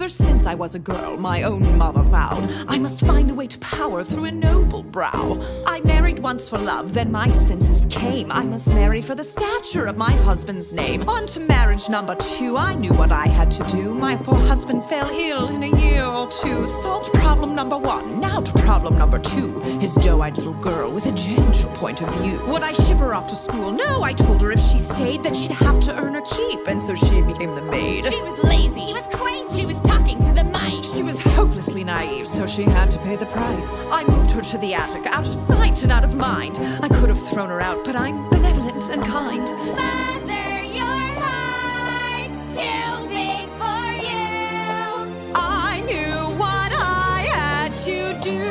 Ever since I was a girl, my own mother vowed I must find the way to power through a noble brow. I married once for love, then my senses came. I must marry for the stature of my husband's name. On to marriage number 2, I knew what I had to do. My poor husband fell ill in a year or 2. Solved problem number 1, now to problem number 2. His doe-eyed little girl with a gentle point of view. Would I ship her off to school? No, I told her if she stayed that she'd have to earn her keep, and so she became the maid. She was lazy. She was crazy. She was talking to the mice. She was hopelessly naive, so she had to pay the price. I moved her to the attic, out of sight and out of mind. I could have thrown her out, but I'm benevolent and kind. Mother, your heart's too big for you. I knew what I had to do.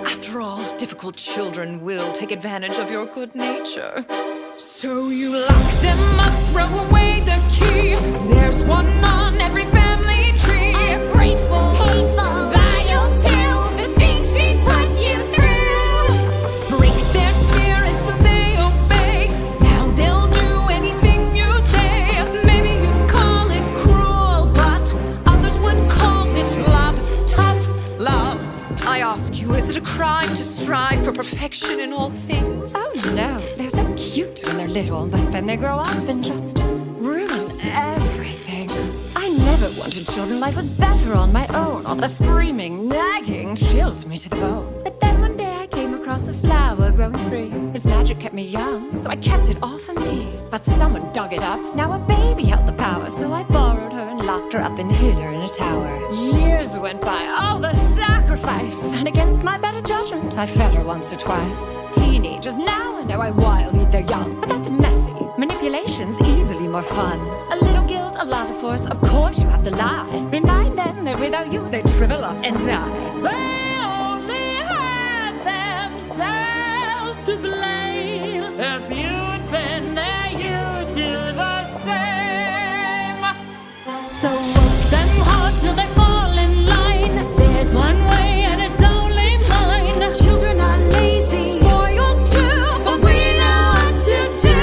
After all, difficult children will take advantage of your good nature. So you lock them up, throw away the key. There's one on every family tree. Ungrateful, hateful, vile too. The things she put you through. Break their spirit so they obey. Now they'll do anything you say. Maybe you'd call it cruel, but others would call it love. Tough love. I ask you, is it a crime to strive for perfection in all things? Oh no, they're so cute when they're little, but then they grow up and just ruin everything. I never wanted children, life was better on my own. All the screaming, nagging chilled me to the bone. But then one day I came across a flower growing free. Its magic kept me young, so I kept it all for me. But someone dug it up, now a baby held the power. So I borrowed her and locked her up and hid her in a tower. Years went by, all the sacrifice, and against my better judgment, I fed her once or twice. Teenagers now I know I wild eat their young, but that's messy. Manipulation's easily more fun. A little guilt, a lot of force, of course you have to lie. Remind them that without you they shrivel up and die. They only had themselves to blame. If you'd been there, you'd do the same. So work them hard till they fall in line. There's one way and it's only mine. Children are lazy, spoiled too, but we know what to do.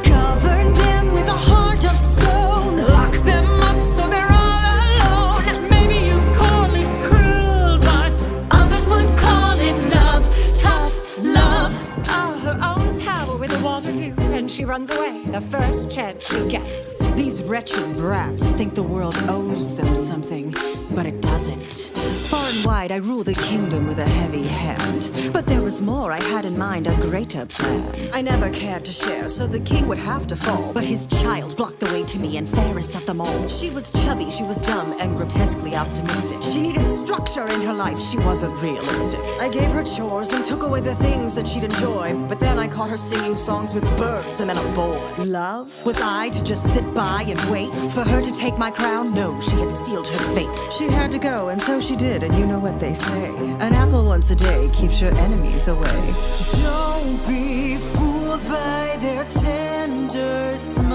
Govern them with a heart of stone. Lock them up so they're all alone. Maybe you call it cruel, but Others would call it love, tough love. Oh, her own tower with a water view, and she runs away the first chance she gets. These wretched brats think the world owes them something, but it doesn't. Far and wide, I rule the kingdom with a heavy hand. But there was more, I had in mind a greater plan. I never cared to share, so the king would have to fall. But his child blocked the way to me, and fairest of them all. She was chubby, she was dumb, and grotesquely optimistic. She needed structure in her life, she wasn't realistic. I gave her chores and took away the things that she'd enjoy. But then I caught her singing songs with birds and then a boy. Love? Was I to just sit by and wait for her to take my crown? No, she had sealed her fate. She had to go, and so she did, and you know what they say. An apple once a day keeps your enemies away. Don't be fooled by their tender smile.